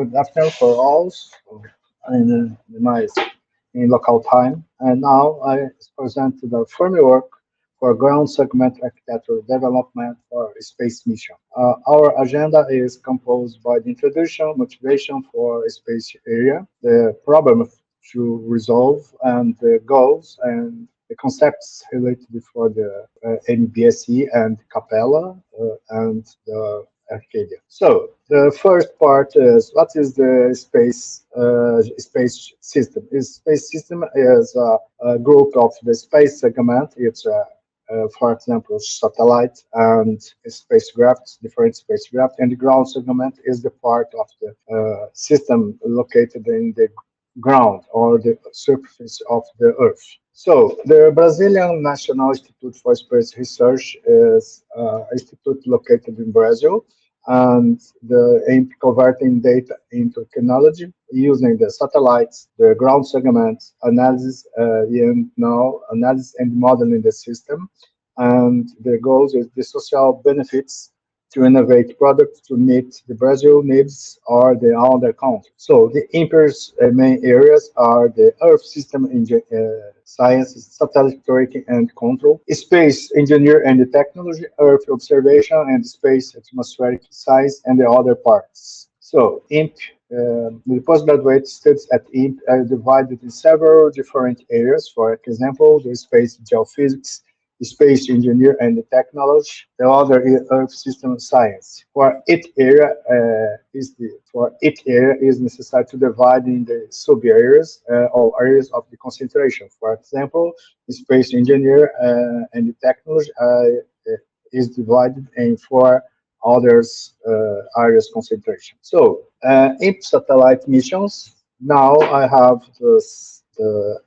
Good afternoon for all in my in local time. And now I present the framework for ground segment architecture development for a space mission. Our agenda is composed by the introduction, motivation for a space area, the problem to resolve, and the goals and the concepts related for the MBSE and Capella and the Arcadia. So the first part is what is the space system? Is space system is a group of the space segment. It's for example, satellite and spacecraft, different spacecraft, and the ground segment is the part of the system located in the ground or the surface of the Earth. So the Brazilian National Institute for Space Research is an institute located in Brazil, and the aim converting data into technology using the satellites, the ground segments, analysis, and now analysis and modeling the system. And the goals is the social benefits to innovate products to meet the Brazil needs or the other countries. So the INPE's main areas are the Earth System Science, satellite tracking and control, space engineer and the technology, Earth observation and space atmospheric science, and the other parts. So INPE, the postgraduate studies at INPE are divided in several different areas. For example, the space geophysics, space engineer and the technology. The other is Earth system science. For each area is necessary to divide in the sub areas or areas of the concentration. For example, the space engineer and the technology is divided in 4 others areas concentration. So INPE satellite missions. Now I have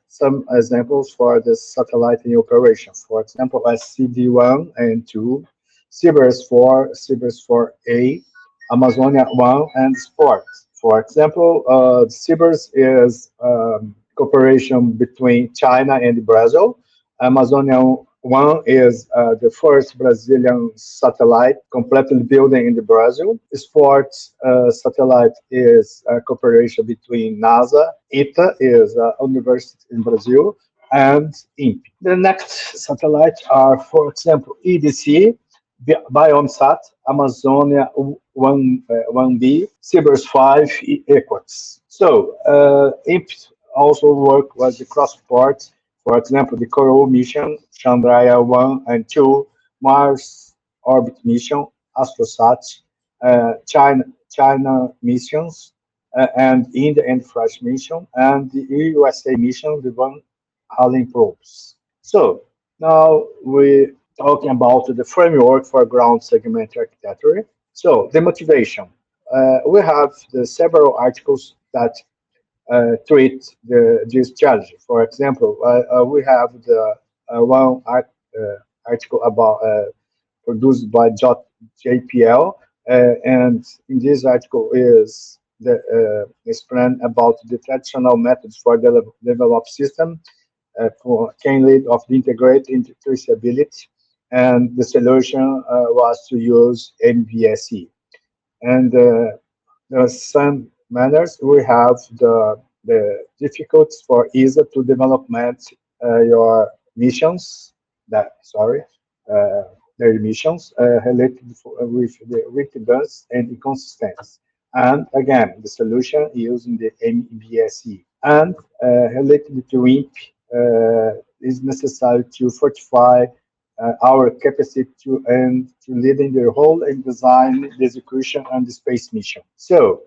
some examples for the satellite in operation. For example, SCD1 and 2, CBERS 4, CBERS 4A, Amazonia 1, and Sport. For example, CBERS is cooperation between China and Brazil. Amazonia 1 is the first Brazilian satellite completely built in the Brazil. Sports satellite is a cooperation between NASA, ITA is a university in Brazil, and INPE. The next satellites are, for example, EDC, BiomeSat, Amazonia 1B, CBERS 5, Equax. So INPE also work with the cross-port. For example, the Coral mission, Chandrayaan 1 and 2, Mars orbit mission, AstroSat, China missions, and India and French mission, and the USA mission, the Van Allen probes. So now we're talking about the framework for ground segment architecture. So the motivation. We have the several articles that treat this challenge. For example, we have the one article about produced by JPL, and in this article is the explain about the traditional methods for develop system can lead of the integrate into traceability, and the solution was to use MBSE. And there are some manners. We have the difficulties for ESA to development your missions. Their missions related with the redundancy and inconsistencies. And again, the solution using the MBSE. And related to INPE is necessary to fortify our capacity to lead in the whole and design the execution and the space mission. So,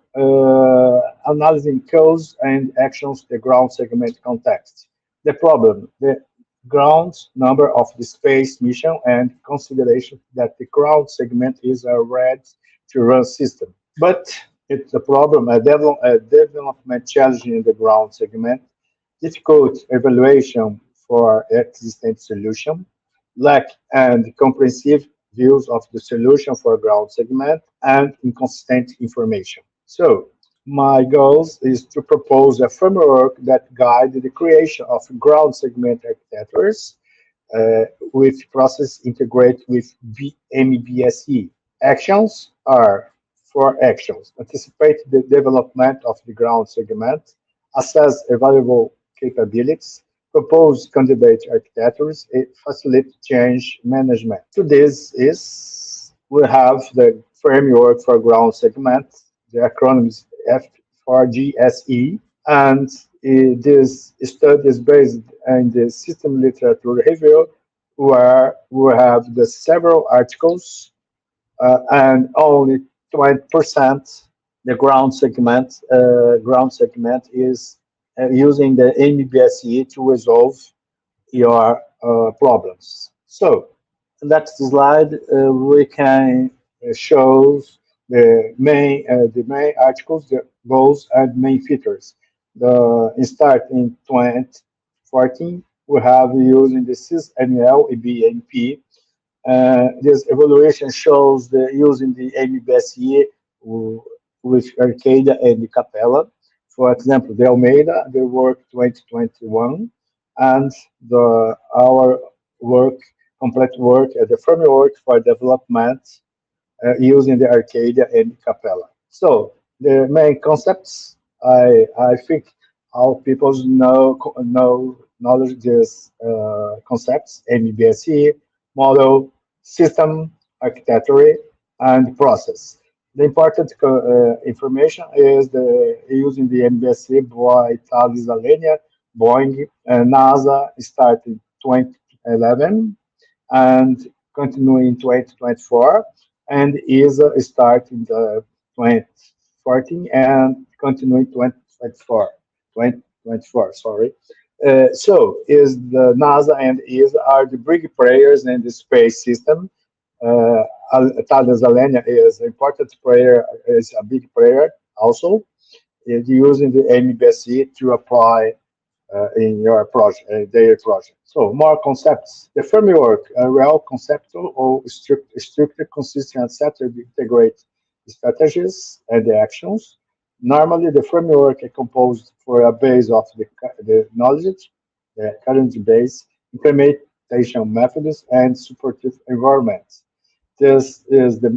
analyzing cause and actions the ground segment context. The problem, the ground number of the space mission and consideration that the ground segment is a ready to run system. But it's a problem, a development challenge in the ground segment, difficult evaluation for existing solution, lack and comprehensive views of the solution for ground segment, and inconsistent information. So my goals is to propose a framework that guide the creation of ground segment architectures with process integrate with MBSE. Actions are for actions, anticipate the development of the ground segment, assess available capabilities, propose candidate architectures, and facilitate change management. To this is we have the framework for ground segment, the acronym is F for GSE, and this study is based on the system literature review, where we have the several articles and only 20% the ground segment is using the MBSE to resolve your problems. So next slide, we can show the main articles, the goals and main features. The start in 2014, we have using the SysML, BMP. This evaluation shows the using the MBSE with Arcadia and Capella. For example, the Almeida, the work 2021, and our work, complete work, the framework for development using the Arcadia and Capella. So the main concepts, I think all people know knowledge these concepts: MBSE, model, system, architecture, and process. The important information is the using the MBSE by Thales, Boeing, and NASA started 2011 and continuing in 2024, and ESA starting the 2014 and continuing 2024. 2024, sorry. So is the NASA and ESA are the big players in the space system. Uh, Thales Alenia is an important player, is a big player also. Is using the MBSE to apply in your project, their project. So more concepts. The framework, real conceptual or strict consistent set to integrate the strategies and the actions. Normally, the framework is composed for a base of the knowledge, the current base, implementation methods, and supportive environments. This is the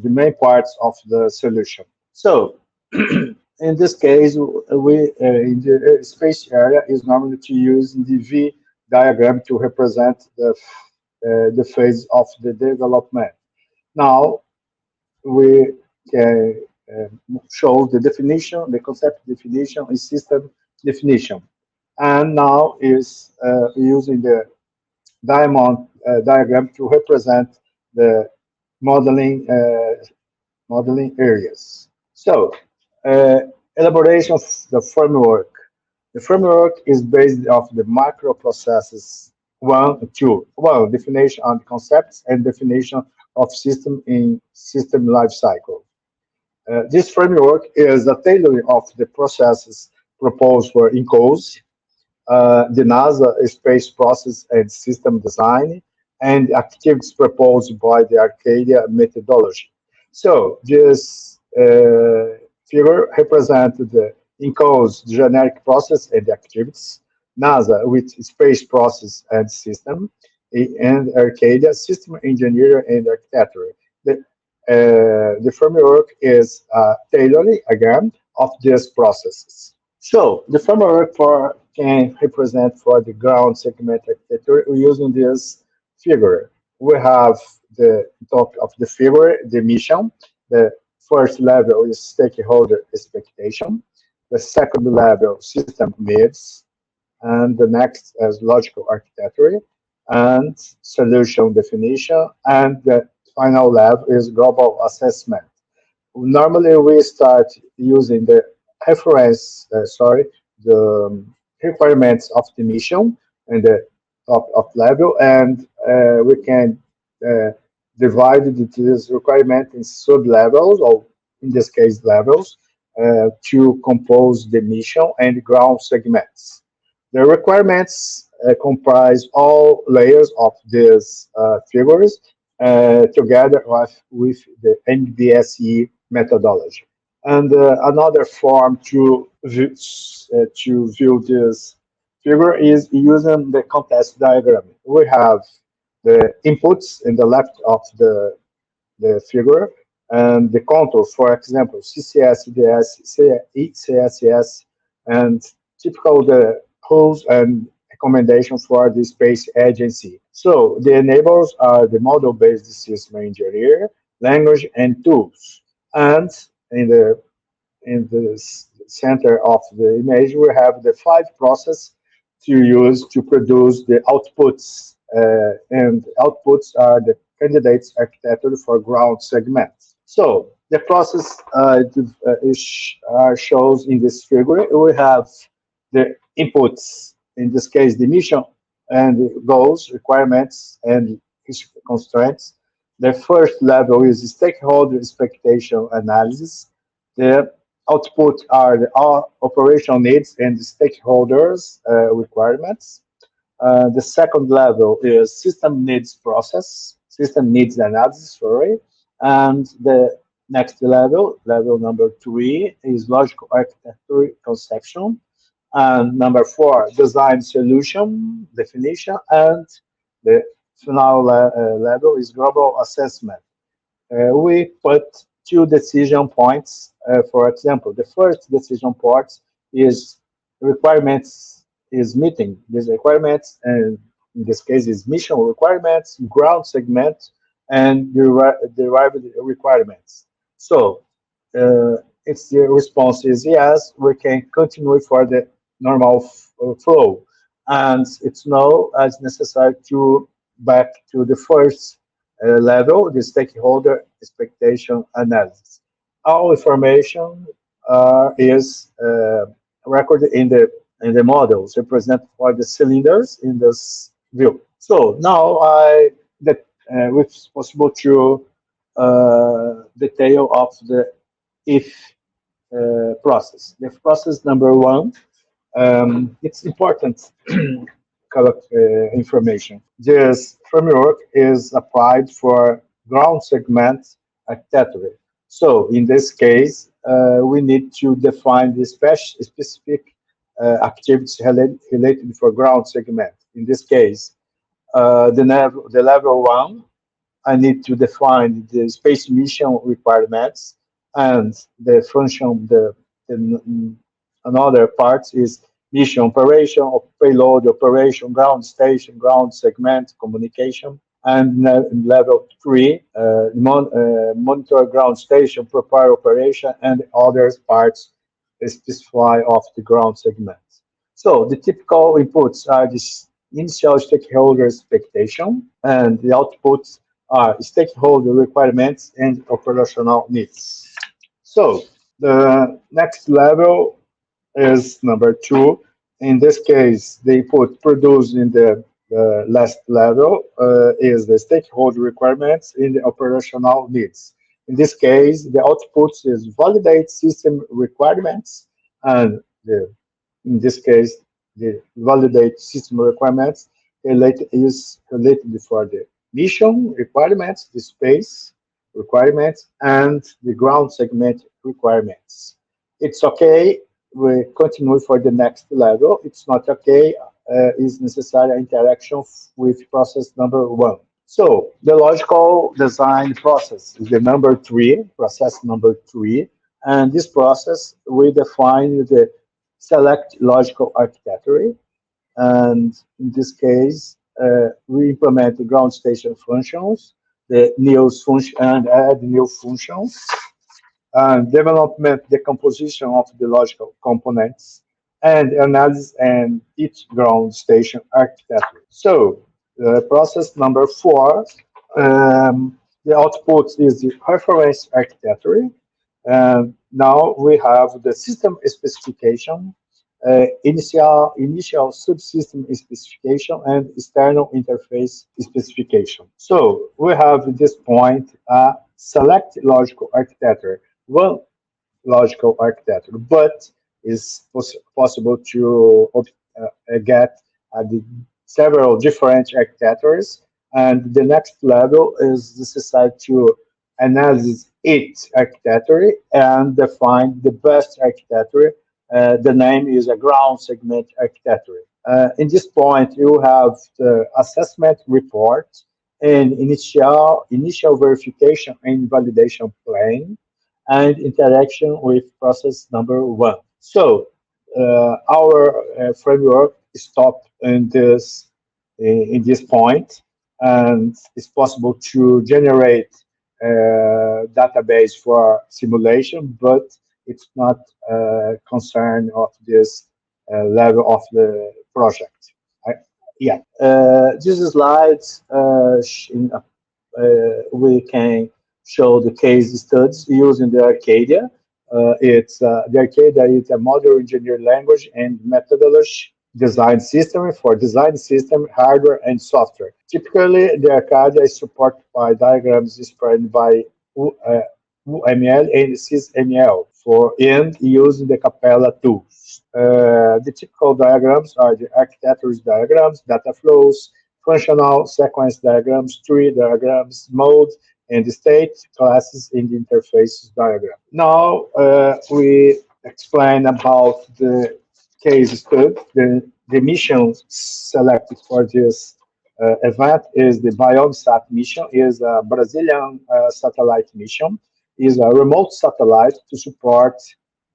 main parts of the solution. So in this case, we in the space area is normally to use the V diagram to represent the phase of the development. Now we can show the definition, the concept definition, and system definition, and now is using the diamond diagram to represent the modeling modeling areas. So, elaboration of the framework. The framework is based off the microprocesses one, two. One, definition on concepts and definition of system in system life cycle. This framework is a tailoring of the processes proposed for INCOS, the NASA space process and system design, and activities proposed by the Arcadia methodology. So this figure represents the INCOS generic process and activities, NASA with space process and system, and Arcadia system engineer and architecture. The framework is tailoring again of these processes. So the framework for can represent for the ground segment architecture using this figure. We have the top of the figure, the mission. The first level is stakeholder expectation. The second level, system needs. And the next is logical architecture and solution definition. And the final level is global assessment. Normally, we start using the the requirements of the mission and the top of level, and we can uh, divide this requirement in sub levels, or in this case, levels, to compose the mission and ground segments. The requirements comprise all layers of these figures together with the MBSE methodology. And another form to view this figure is using the context diagram. We have the inputs in the left of the figure, and the contours, for example, CCS, CDS, CSS, and typical the rules and recommendations for the space agency. So the enablers are the model-based system engineer, language, and tools. And in the center of the image, we have the 5 processes to use to produce the outputs. And outputs are the candidates architecture for ground segments. So the process shows in this figure. We have the inputs, in this case, the mission and the goals, requirements, and constraints. The first level is stakeholder expectation analysis. The output are the operational needs and the stakeholders' requirements. The second level is system needs analysis, sorry. And the next level, level number 3, is logical architecture conception. And number 4, design solution definition. And the final level is global assessment. We put 2 decision points. For example, the first decision point is requirements is meeting these requirements, and in this case is mission requirements, ground segment, and derived requirements. So if the response is yes, we can continue for the normal flow, and it's no as necessary to back to the first level, the stakeholder expectation analysis. All information is recorded in the models represented for the cylinders in this view. So now it's possible to detail of the if process. The process number 1, it's important collect information. This framework is applied for ground segment architecture. So in this case, we need to define the specific activities related for ground segment. In this case, the level 1, I need to define the space mission requirements, and the function, another part is mission operation, payload operation, ground station, ground segment, communication. And level 3, monitor ground station, prepare operation, and other parts specify of the ground segment. So the typical inputs are the initial stakeholder expectation, and the outputs are stakeholder requirements and operational needs. So the next level is number 2. In this case, the input produced in the last level is the stakeholder requirements in the operational needs. In this case, the output is validate system requirements, and in this case, the validate system requirements is related for the mission requirements, the space requirements, and the ground segment requirements. It's okay, we continue for the next level. It's not okay, is necessary interaction with process number 1. So the logical design process is the number 3, process number 3. And this process, we define the select logical architecture. And in this case, we implement the ground station functions, the new function, and add new functions, and development decomposition of the logical components, and analysis and each ground station architecture. So process number 4, the output is the reference architecture. And now we have the system specification, initial subsystem specification, and external interface specification. So we have at this point a select logical architecture, one logical architecture, but it's possible to get several different architectures. And the next level is necessary to analyze each architecture and define the best architecture. The name is a ground segment architecture. In this point, you have the assessment report an initial verification and validation plan, and interaction with process number one. So our framework stopped in this point, and it's possible to generate database for simulation, but it's not concern of this level of the project. Yeah, this slide we can show the case studies using the Arcadia. The Arcadia is a model engineering language and methodology design system for design system, hardware, and software. Typically, the Arcadia is supported by diagrams spread by UML and SysML for and using the Capella tools. The typical diagrams are the architecture diagrams, data flows, functional sequence diagrams, tree diagrams, mode, and the state classes in the interfaces diagram. Now we explain about the case study. The mission selected for this event is the BiomeSat mission. Is a Brazilian satellite mission. Is a remote satellite to support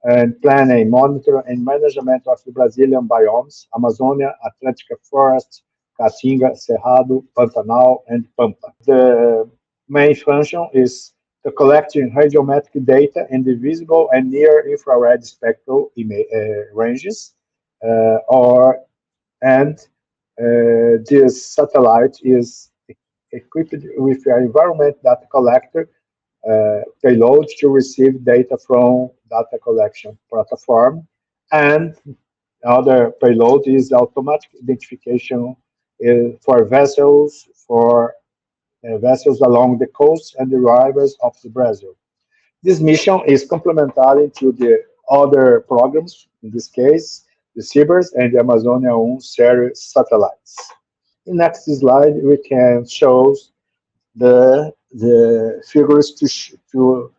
and planning, monitor, and management of the Brazilian biomes: Amazonia, Atlantic Forest, Caatinga, Cerrado, Pantanal, and Pampa. The main function is to collecting radiometric data in the visible and near infrared spectral ranges, this satellite is equipped with an environment data collector payload to receive data from data collection platform, and other payload is automatic identification for vessels along the coast and the rivers of the Brazil. This mission is complementary to the other programs, in this case, the CBERS and the Amazonia 1 series satellites. In next slide, we can show the figures to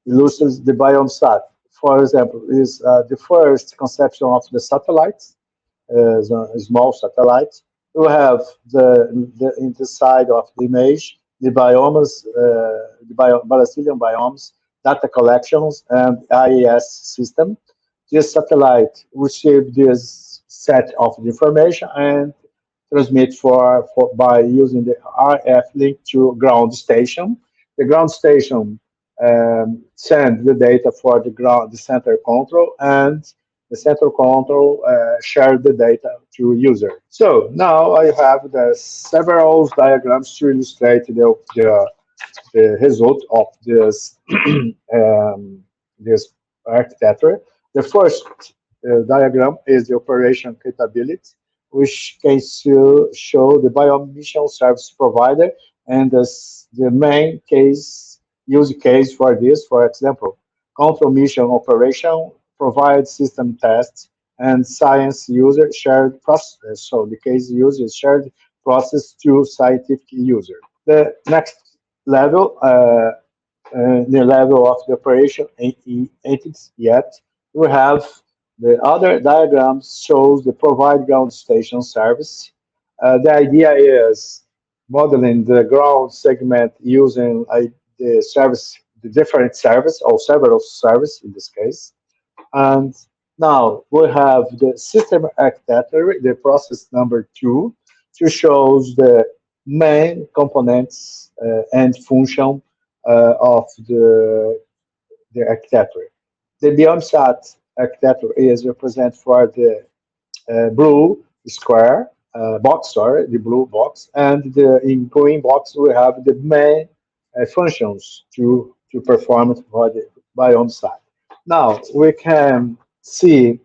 illustrate the BiomeSat. For example, is the first conception of the satellites, a small satellite. We have in the side of the image the biomes, Brazilian biomes, data collections, and IES system. This satellite receives this set of information and transmit by using the RF link to ground station. The ground station send the data for the center control, and the center control share the data to user. So now I have the several diagrams to illustrate the result of this this architecture. The first diagram is the operation capability, which can show the biomission service provider and the main use case for this. For example, control mission operation provides system tests and science user shared process. So the case uses shared process to scientific user. The next level, the level of the operation ain't yet. We have the other diagrams shows the provide ground station service. The idea is modeling the ground segment using the different service or several service in this case. And now we have the system architecture, the process number 2, to shows the main components and function of the architecture. The BiomeSat architecture is represented for the blue square box, sorry, the blue box, and in green box we have the main functions to perform it for the BiomeSat. Now we can see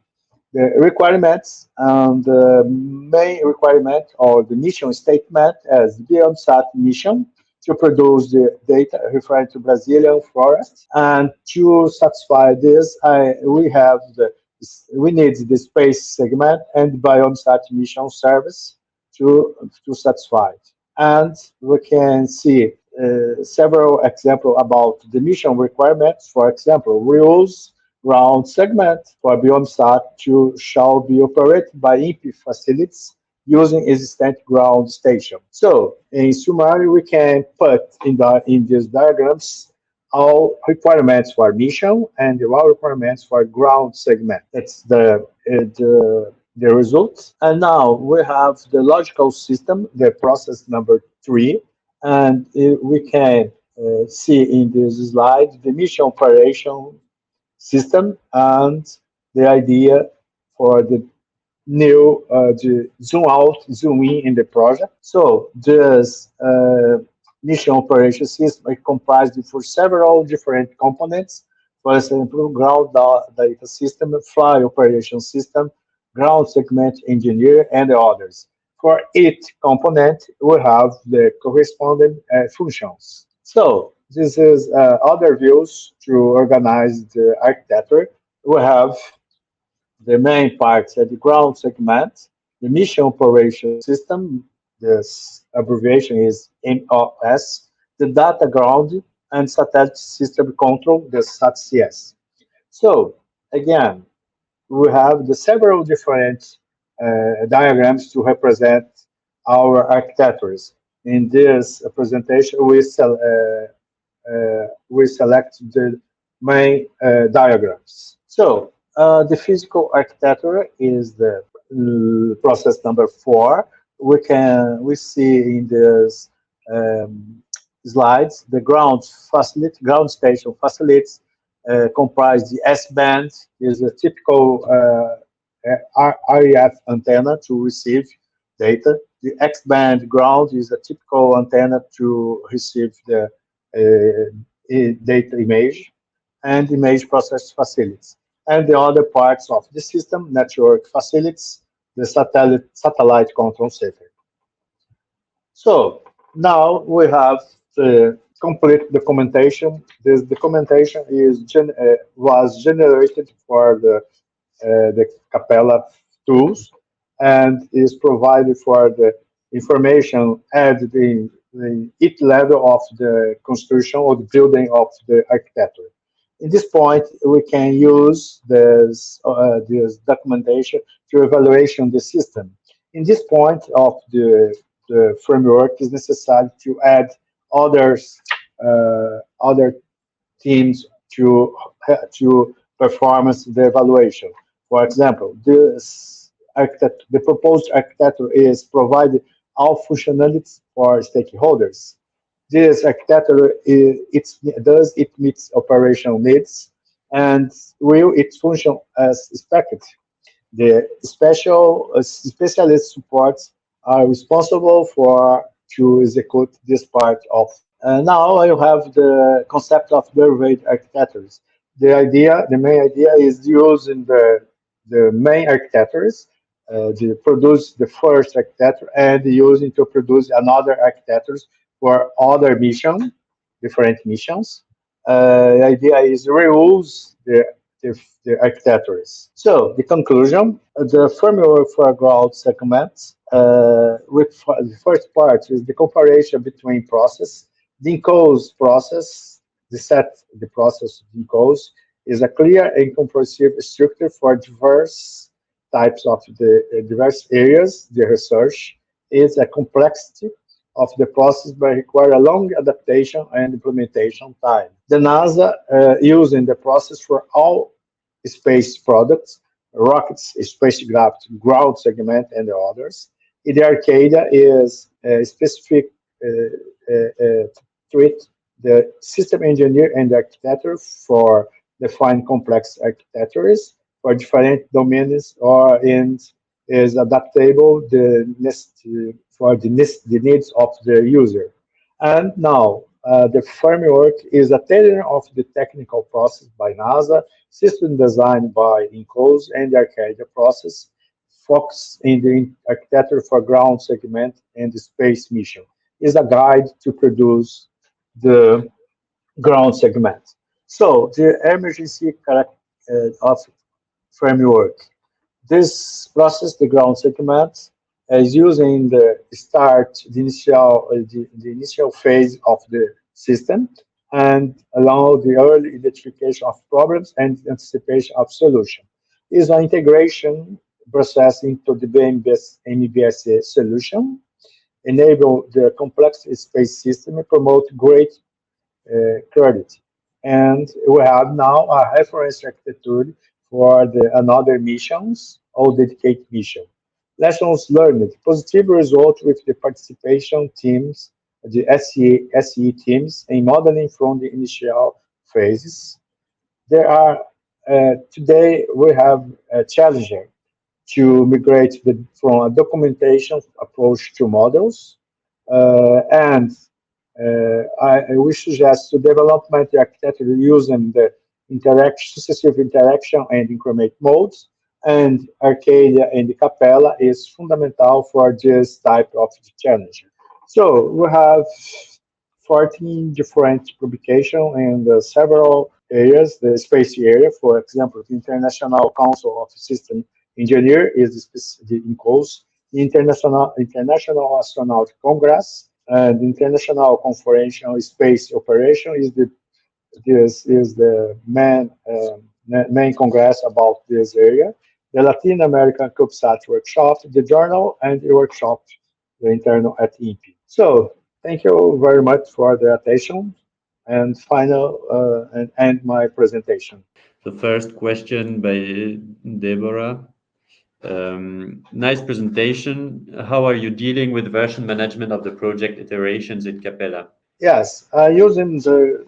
the requirements, and the main requirement or the mission statement as BiomeSat mission to produce the data referring to Brazilian forest. And to satisfy this, we need the space segment and BiomeSat mission service to satisfy it. And we can see several examples about the mission requirements. For example, we use ground segment for BiomeSat shall be operated by INPE facilities using existing ground station. So in summary, we can put in these diagrams all requirements for mission and all requirements for ground segment. That's the results. And now we have the logical system, the process number 3, and we can see in this slide the mission operation system and the idea for the new the zoom out, zoom in the project. So this mission operation system is comprised for several different components. For example, ground data system, fly operation system, ground segment engineer, and others. For each component, we have the corresponding functions. So this is other views to organize the architecture. We have the main parts at the ground segment, the mission operation system, this abbreviation is MOS, the data ground, and satellite system control, the SATCS. So again, we have the several different diagrams to represent our architectures. In this presentation, we select the main diagrams. So the physical architecture is the process number 4. We see in this slides the ground station facilities comprise the S-band, is a typical RF antenna to receive data. The X-band ground is a typical antenna to receive the data image and image process facilities. And the other parts of the system, network facilities, the satellite control center. So now we have the complete documentation. This documentation was generated for the Capella tools and is provided for the information added in each level of the construction or the building of the architecture. In this point, we can use this documentation to evaluation the system. In this point of the framework, is necessary to add other teams to performance the evaluation. For example, the proposed architecture is provided all functionalities for stakeholders. This architecture it meets operational needs and will it function as expected. The specialist supports are responsible to execute this part of. Now I have the concept of derived architectures. The main idea is using the main architectures to produce the first architecture and using to produce another architectures for other different missions. The idea is reuse the architectures. So the conclusion, the framework for ground segments, with the first part is the comparison between process. The encode process, the process encode is a clear and comprehensive structure for diverse types of the diverse areas. The research is a complexity of the process but require a long adaptation and implementation time. The NASA using the process for all space products, rockets, spacecraft, ground segment, and others. The Arcadia is a specific treat the system engineer and the architecture for define complex architectures for different domains or is adaptable for the needs of the user. And now the framework is a tailor of the technical process by NASA, system design by INCOS, and the Arcadia process, focus in the architecture for ground segment and the space mission. Is a guide to produce the ground segment. So the emergency of framework. This process, the ground segment, is using the initial phase of the system and allow the early identification of problems and anticipation of solution. Is an integration process into the MBSE solution, enable the complex space system, and promote great credit. And we have now a reference architecture for the another missions, all dedicated mission. Lessons learned, positive result with the participation teams, the SE teams, and modeling from the initial phases. There are today we have a challenge to migrate from a documentation approach to models, and we suggest to development architecture using the successive interaction and increment modes, and Arcadia and Capella is fundamental for this type of challenge. So we have 14 different publications in several areas. The space area, for example, the International Council of System Engineer is in cause. The International Astronaut Congress and the International Conference on Space Operation is the main congress about this area. The Latin American CubeSat workshop, the journal, and the workshop, the internal at INPE. So thank you very much for the attention, and and end my presentation. The first question by Deborah. Nice presentation. How are you dealing with version management of the project iterations in Capella? Yes, using the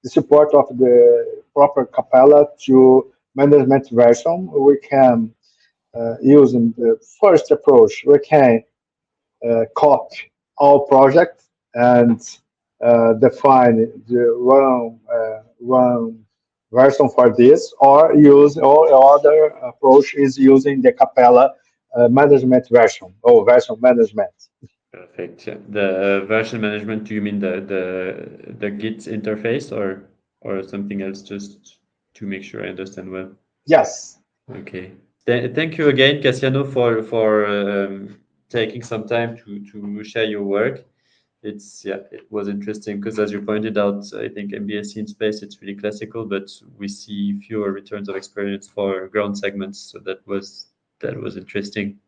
support of the proper Capella to management version, we can, using the first approach, we can copy all projects and define the one version for this, or use or other approach is using the Capella management version or version management. Perfect. Yeah. The version management, do you mean the Git interface or something else, just to make sure I understand well? Yes. Okay. Thank you again, Cassiano, for taking some time to share your work. It was interesting because, as you pointed out, I think MBSE in space, it's really classical, but we see fewer returns of experience for ground segments. So that was interesting.